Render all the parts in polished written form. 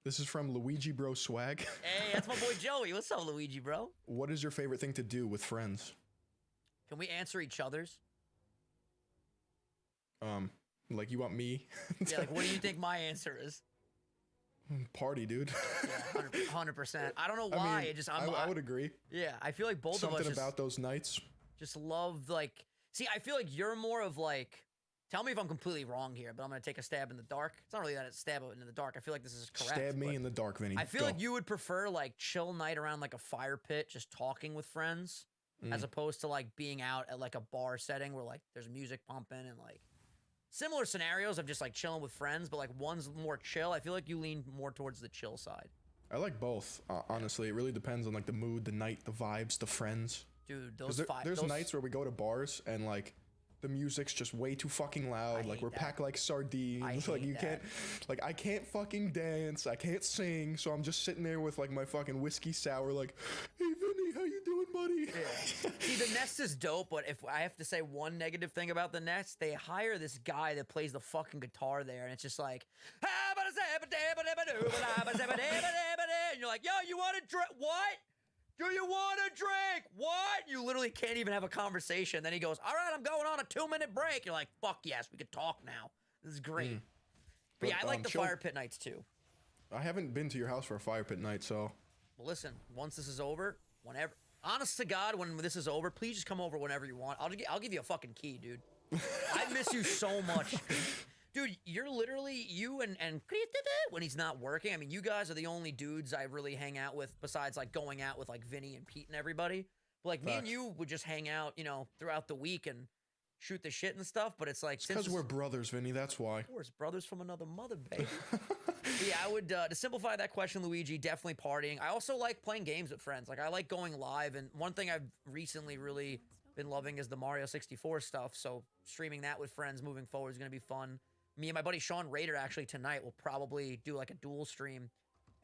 This is from Luigi Bro Swag. Hey, that's my boy Joey. What's up, Luigi, bro? What is your favorite thing to do with friends? Can we answer each other's? Like you want me? Yeah, like what do you think my answer is? Party, dude. Yeah, 100%. I don't know why. I mean, I I would agree. Yeah, I feel like both of us Something about those nights. just love, like... See, I feel like you're more of, like... Tell me if I'm completely wrong here, but I'm going to take a stab in the dark. It's not really that it's stab in the dark. I feel like this is correct. Stab me in the dark, Vinny. I feel like you would prefer, like, chill night around, like, a fire pit, just talking with friends, as opposed to, like, being out at, like, a bar setting where, like, there's music pumping and, like... Similar scenarios of just, like, chilling with friends, but, like, one's more chill. I feel like you lean more towards the chill side. I like both, honestly. It really depends on, like, the mood, the night, the vibes, the friends. Dude, There's nights where we go to bars and, like... The music's just way too fucking loud. Like we're packed like sardines. Like you can't, like I can't fucking dance. I can't sing. So I'm just sitting there with like my fucking whiskey sour. Like, hey Vinny, how you doing, buddy? Yeah. See, the Nest is dope, but if I have to say one negative thing about the Nest, they hire this guy that plays the fucking guitar there, and it's just like, and you're like, yo, you want to drink? What? Do you want a drink? What? You literally can't even have a conversation. Then he goes, all right, I'm going on a 2-minute break. You're like, fuck yes, we could talk now. This is great. But yeah, I like the fire pit nights too. I haven't been to your house for a fire pit night, so. Well, listen, once this is over, whenever, honest to God, when this is over, please just come over whenever you want. I'll give you a fucking key, dude. I miss you so much. Dude, you're literally, you and when he's not working, I mean, you guys are the only dudes I really hang out with besides, like, going out with, like, Vinny and Pete and everybody. But, like, me and you would just hang out, you know, throughout the week and shoot the shit and stuff, but it's like... Because we're brothers, Vinny, that's why. Of course, brothers from another mother, baby. Yeah, I would, to simplify that question, Luigi, definitely partying. I also like playing games with friends. Like, I like going live, and one thing I've recently really been loving is the Mario 64 stuff, so streaming that with friends moving forward is going to be fun. Me and my buddy Sean Rader actually tonight will probably do like a dual stream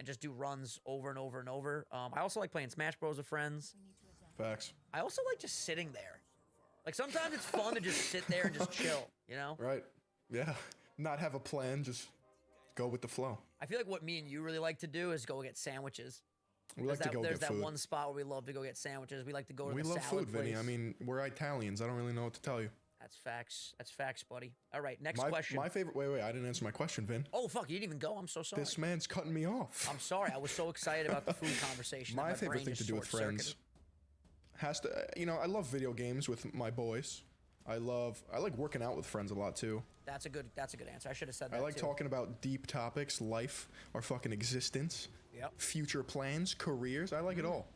and just do runs over and over and over. I also like playing Smash Bros with friends. Facts. I also like just sitting there. Like sometimes it's fun to just sit there and just chill, you know? Right. Yeah. Not have a plan, just go with the flow. I feel like what me and you really like to do is go get sandwiches. We like to go get food. There's that one spot where we love to go get sandwiches. We like to go to the salad place. We love food, Vinny. I mean, we're Italians. I don't really know what to tell you. That's facts. That's facts, buddy. All right, next question. My favorite... Wait, I didn't answer my question, Vin. Oh, fuck, you didn't even go. I'm so sorry. This man's cutting me off. I'm sorry. I was so excited about the food conversation. My favorite thing to do with friends has to... You know, I love video games with my boys. I like working out with friends a lot, too. That's a good answer. I should have said that, I like talking about deep topics, life, our fucking existence, future plans, careers. I like it all.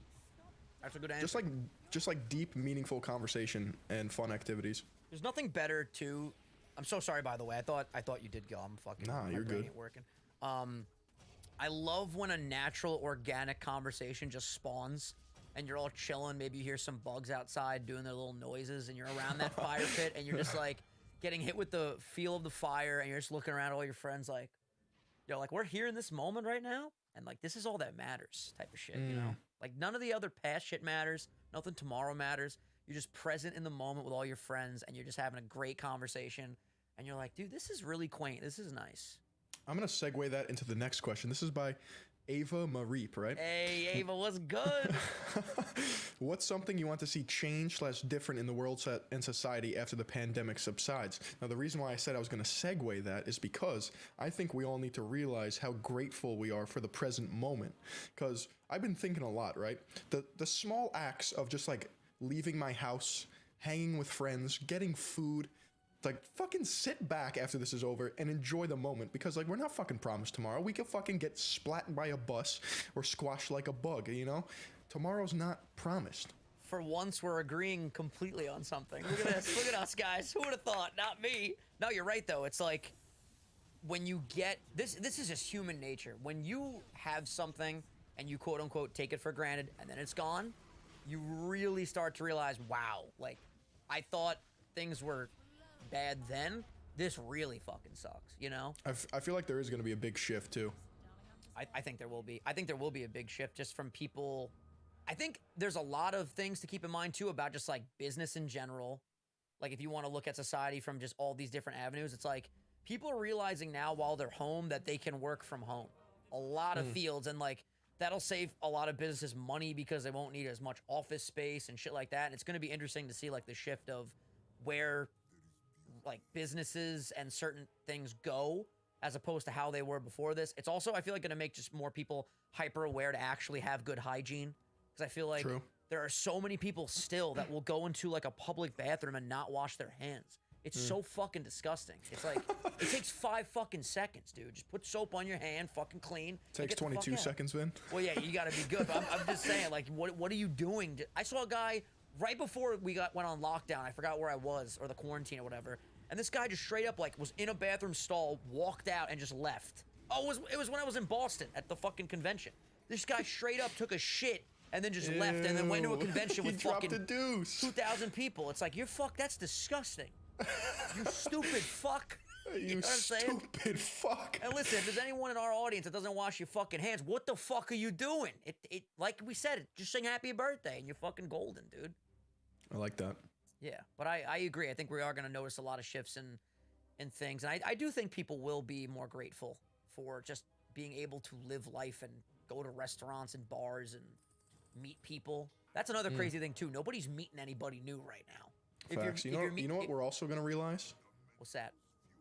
That's a good answer. Just like deep, meaningful conversation and fun activities. There's nothing better to... I'm so sorry, by the way. I thought you did go. I'm fucking... Nah, you're good. Ain't working. I love when a natural, organic conversation just spawns and you're all chilling. Maybe you hear some bugs outside doing their little noises and you're around that fire pit and you're just like getting hit with the feel of the fire and you're just looking around at all your friends like, yo, like we're here in this moment right now and like this is all that matters type of shit, you know? Like none of the other past shit matters. Nothing tomorrow matters. You're just present in the moment with all your friends and you're just having a great conversation and you're like, dude, this is really quaint. This is nice. I'm going to segue that into the next question. This is by Ava Mareep, right? Hey, Ava, what's good? What's something you want to see change / different in the world and society after the pandemic subsides? Now, the reason why I said I was going to segue that is because I think we all need to realize how grateful we are for the present moment. Because I've been thinking a lot, right? The small acts of just like leaving my house, hanging with friends, getting food, like fucking sit back after this is over and enjoy the moment because like we're not fucking promised tomorrow. We could fucking get splatted by a bus or squashed like a bug, you know? Tomorrow's not promised. For once, we're agreeing completely on something. Look at this. Look at us, guys. Who would have thought? Not me. No, you're right, though. It's like when you get... This is just human nature. When you have something and you quote-unquote take it for granted and then it's gone, you really start to realize, wow, like, I thought things were bad then. This really fucking sucks, you know? I feel like there is going to be a big shift, too. I think there will be. I think there will be a big shift just from people... I think there's a lot of things to keep in mind, too, about just, like, business in general. Like, if you want to look at society from just all these different avenues, it's like people are realizing now while they're home that they can work from home. a lot of fields, and like that'll save a lot of businesses money because they won't need as much office space and shit like that. And it's going to be interesting to see like the shift of where like businesses and certain things go as opposed to how they were before this. It's also, I feel like, going to make just more people hyper aware to actually have good hygiene, because I feel like there are so many people still that will go into like a public bathroom and not wash their hands. It's so fucking disgusting. It's like, it takes 5 fucking seconds, dude. Just put soap on your hand, fucking clean. Takes 22 seconds, Vin. Well, yeah, you gotta be good. But I'm just saying, like, what are you doing? I saw a guy right before we went on lockdown. I forgot where I was, or the quarantine or whatever. And this guy just straight up, like, was in a bathroom stall, walked out, and just left. Oh, it was when I was in Boston at the fucking convention. This guy straight up took a shit and then just left, and then went to a convention with fucking 2,000 people. It's like, that's disgusting. You stupid fuck. You know stupid fuck. And listen, if there's anyone in our audience that doesn't wash your fucking hands, what the fuck are you doing? It like we said, just sing happy birthday and you're fucking golden, dude. I like that. Yeah, but I agree. I think we are going to notice a lot of shifts in things. And I do think people will be more grateful for just being able to live life and go to restaurants and bars and meet people. That's another crazy thing, too. Nobody's meeting anybody new right now. Facts. You know what we're also going to realize? What's that?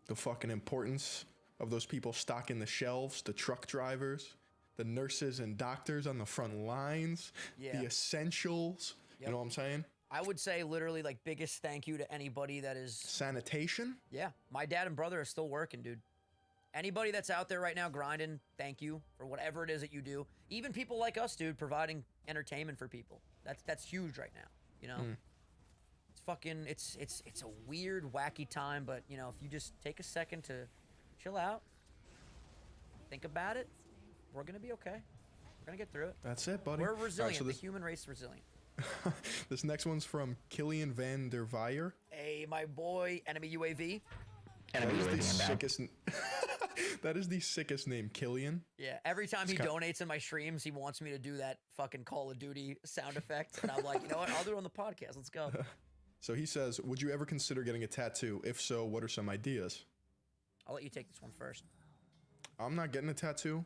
The fucking importance of those people stocking the shelves, the truck drivers, the nurses and doctors on the front lines, the essentials. You know what I'm saying? I would say literally like biggest thank you to anybody that is... Sanitation? Yeah. My dad and brother are still working, dude. Anybody that's out there right now grinding, thank you for whatever it is that you do. Even people like us, dude, providing entertainment for people. That's huge right now, you know? It's fucking, it's a weird, wacky time, but, you know, if you just take a second to chill out, think about it, we're going to be okay. We're going to get through it. That's it, buddy. We're resilient. The human race is resilient. This next one's from Killian Van der Veyer. Hey, my boy, enemy UAV. That is the sickest. That is the sickest name, Killian. Yeah, every time he donates in my streams, he wants me to do that fucking Call of Duty sound effect, and I'm like, you know what? I'll do it on the podcast. Let's go. So he says, would you ever consider getting a tattoo? If so, what are some ideas? I'll let you take this one first. I'm not getting a tattoo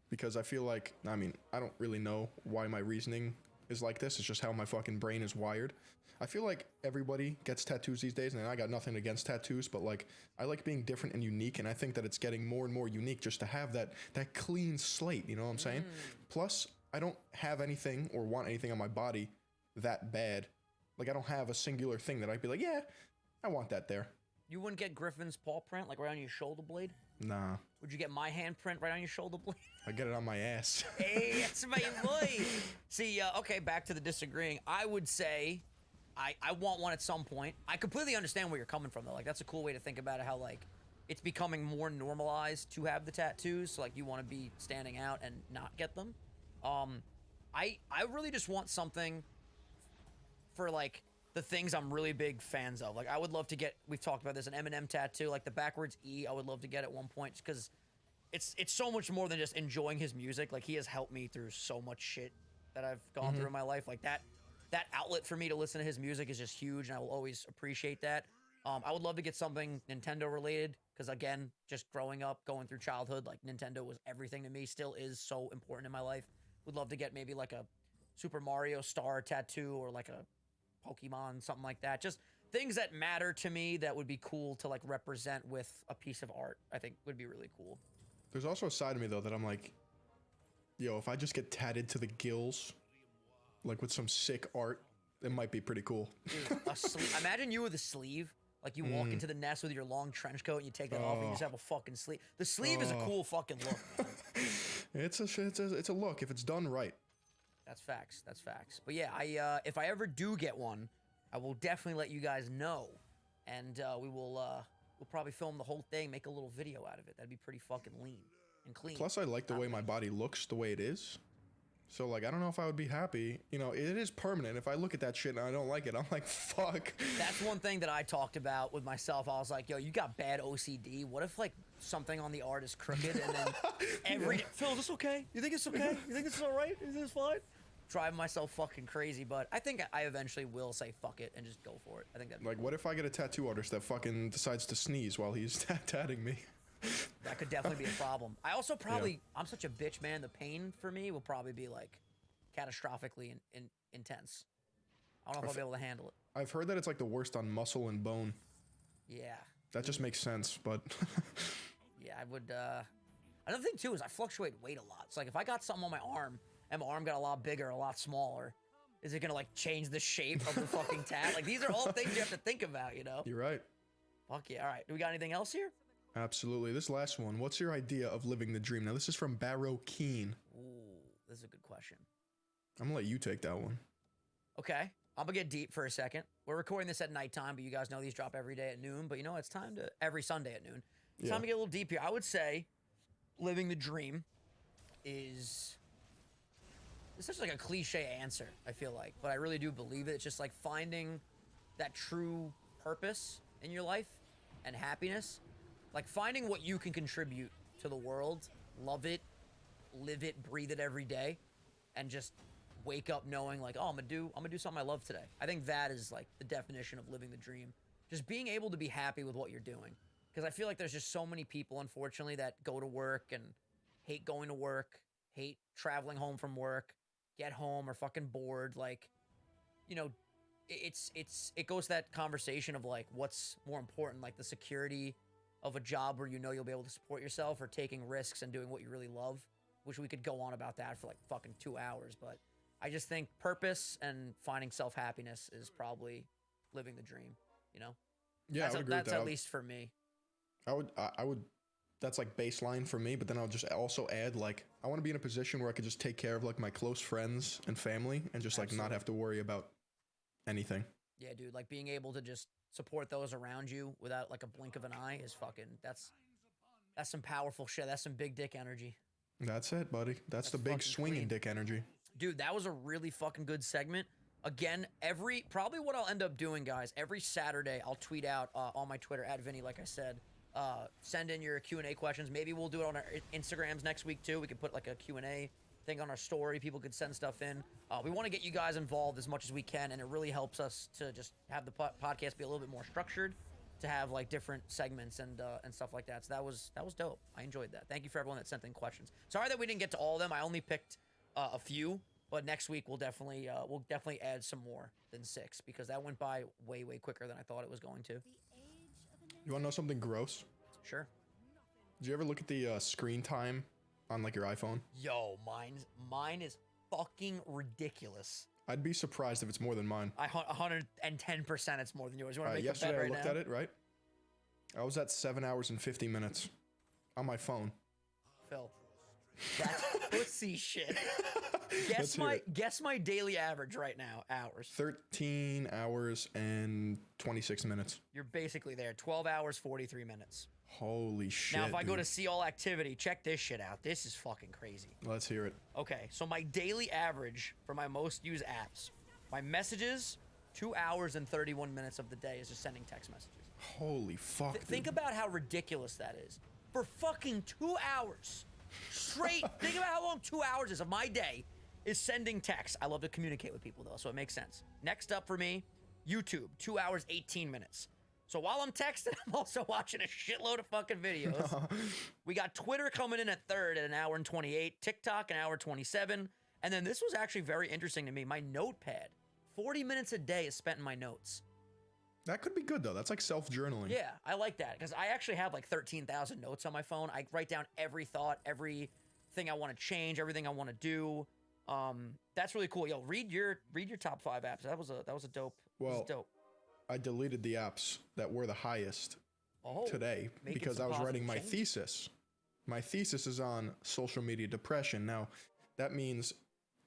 because I feel like, I mean, I don't really know why my reasoning is like this. It's just how my fucking brain is wired. I feel like everybody gets tattoos these days, and I got nothing against tattoos, but like I like being different and unique, and I think that it's getting more and more unique just to have that clean slate, you know what I'm saying? Plus, I don't have anything or want anything on my body that bad. Like I don't have a singular thing that I'd be like, yeah, I want that there. You wouldn't get Griffin's paw print like right on your shoulder blade? Nah. Would you get my handprint right on your shoulder blade? I get it on my ass. Hey, that's my boy. See, okay, back to the disagreeing. I would say I want one at some point. I completely understand where you're coming from, though. Like, that's a cool way to think about it, how, like, it's becoming more normalized to have the tattoos. So, like, you want to be standing out and not get them. I really just want something for, like, the things I'm really big fans of. Like, I would love to get, we've talked about this, an Eminem tattoo, like the backwards E, I would love to get at one point, just because it's so much more than just enjoying his music. Like, he has helped me through so much shit that I've gone through in my life. Like, that outlet for me to listen to his music is just huge, and I will always appreciate that. I would love to get something Nintendo related, because again, just growing up, going through childhood, like Nintendo was everything to me, still is so important in my life. Would love to get maybe like a Super Mario star tattoo, or like a Pokemon, something like that. Just things that matter to me that would be cool to like represent with a piece of art, I think would be really cool. There's also a side of me though that I'm like, yo, if I just get tatted to the gills, like with some sick art, it might be pretty cool. Dude, imagine you with a sleeve. Like you walk into the nest with your long trench coat and you take that off and you just have a fucking sleeve. The sleeve is a cool fucking look. It's a look if it's done right. That's facts. That's facts. But yeah, if I ever do get one, I will definitely let you guys know, and we'll probably film the whole thing, make a little video out of it. That'd be pretty fucking lean and clean. Plus, I like the way my body looks, the way it is. So like, I don't know if I would be happy. You know, it is permanent. If I look at that shit and I don't like it, I'm like, fuck. That's one thing that I talked about with myself. I was like, yo, you got bad OCD. What if like something on the art is crooked and then Phil, is this okay? You think it's okay? You think this is all right? Is this fine? Driving myself fucking crazy, but I think I eventually will say fuck it and just go for it. I think that. Like, what if I get a tattoo artist that fucking decides to sneeze while he's tatting me? That could definitely be a problem. I also probably, I'm such a bitch, man. The pain for me will probably be like catastrophically intense. I don't know if I'll be able to handle it. I've heard that it's like the worst on muscle and bone. Yeah. That just makes sense, but Yeah, I would, another thing too is I fluctuate weight a lot. So like if I got something on my arm and my arm got a lot bigger, a lot smaller, is it gonna like change the shape of the fucking tat? Like these are all things you have to think about, you know? you're right. Fuck yeah. All right. Do we got anything else here? Absolutely. This last one, what's your idea of living the dream? Now, this is from Barrow Keen. Ooh, this is a good question. I'm gonna let you take that one. Okay. I'm gonna get deep for a second. We're recording this at nighttime, but you guys know these drop every day at noon. But you know, it's time to, every Sunday at noon. It's time to get a little deep here. I would say living the dream is, it's such like a cliche answer, I feel like, but I really do believe it. It's just like finding that true purpose in your life and happiness. Like finding what you can contribute to the world, love it, live it, breathe it every day, and just wake up knowing like, oh, I'm gonna do something I love today. I think that is like the definition of living the dream. Just being able to be happy with what you're doing. Because I feel like there's just so many people, unfortunately, that go to work and hate going to work, hate traveling home from work, get home, are fucking bored. Like, you know, it goes to that conversation of like, what's more important, like the security of a job where you know you'll be able to support yourself, or taking risks and doing what you really love, which we could go on about that for like fucking 2 hours. But I just think purpose and finding self-happiness is probably living the dream, you know? Yeah, I would agree with that's that. at least for me. I would, that's like baseline for me, but then I'll just also add like, I want to be in a position where I could just take care of like my close friends and family and just like not have to worry about anything. Yeah, dude, like being able to just support those around you without like a blink of an eye is fucking, that's some powerful shit. That's some big dick energy. That's it, buddy. That's the big swinging clean. dick energy. Dude, that was a really fucking good segment. Again, probably what I'll end up doing, guys, every Saturday, I'll tweet out on my Twitter, @Vinny, like I said, send in your Q&A questions. Maybe we'll do it on our Instagrams next week, too. We could put like a Q&A thing on our story. People could send stuff in. We want to get you guys involved as much as we can, and it really helps us to just have the podcast be a little bit more structured, to have like different segments and stuff like that. So that was dope. I enjoyed that. Thank you for everyone that sent in questions. Sorry that we didn't get to all of them. I only picked a few, but next week we'll definitely add some more than 6, because that went by way quicker than I thought it was going to. You want to know something gross? Sure. Did you ever look at the screen time on like your iPhone? Yo, mine is fucking ridiculous. I'd be surprised if it's more than mine. 110% it's more than yours. You want to make yesterday a bet right I looked now? at it, right? I was at 7 hours and 50 minutes on my phone. Phil, that's pussy shit. Let's hear it. Guess my daily average right now, hours. 13 hours and 26 minutes. You're basically there. 12 hours, 43 minutes. Holy shit. Now, if I go dude. to see all activity, check this shit out. This is fucking crazy. Let's hear it. Okay, so my daily average for my most used apps, my messages, 2 hours and 31 minutes of the day is just sending text messages. Holy fuck. Dude. Think about how ridiculous that is. For fucking 2 hours straight, think about how long 2 hours is of my day is sending text. I love to communicate with people though, so it makes sense. Next up for me, YouTube, 2 hours, 18 minutes. So while I'm texting, I'm also watching a shitload of fucking videos. We got Twitter coming in at third at 1 hour and 28, TikTok 1 hour 27, and then this was actually very interesting to me. My notepad, 40 minutes a day is spent in my notes. That could be good though. That's like self-journaling. Yeah, I like that because I actually have like 13,000 notes on my phone. I write down every thought, everything I want to change, everything I want to do. That's really cool. Yo, read your top 5 apps. That was a dope. Well, dope. I deleted the apps that were the highest today because I was writing my thesis. My thesis is on social media depression. Now, that means,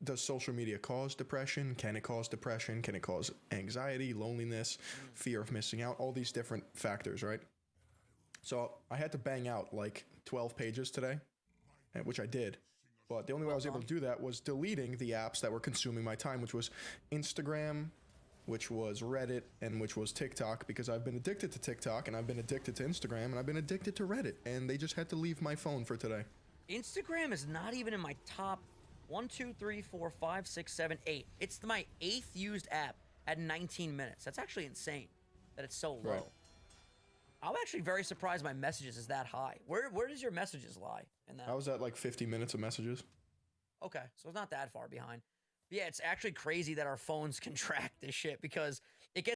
does social media cause depression? Can it cause depression? Can it cause anxiety, loneliness, fear of missing out? All these different factors, right? So I had to bang out like 12 pages today, which I did. But the only way I was able to do that was deleting the apps that were consuming my time, which was Instagram, which was Reddit, and which was TikTok, because I've been addicted to TikTok, and I've been addicted to Instagram, and I've been addicted to Reddit, and they just had to leave my phone for today. Instagram is not even in my top 1, 2, 3, 4, 5, 6, 7, 8. It's my 8th used app at 19 minutes. That's actually insane that it's so low. Right. I'm actually very surprised my messages is that high. Where does your messages lie in that? I was at like 50 minutes of messages. Okay, so it's not that far behind. Yeah, it's actually crazy that our phones can track this shit because it gets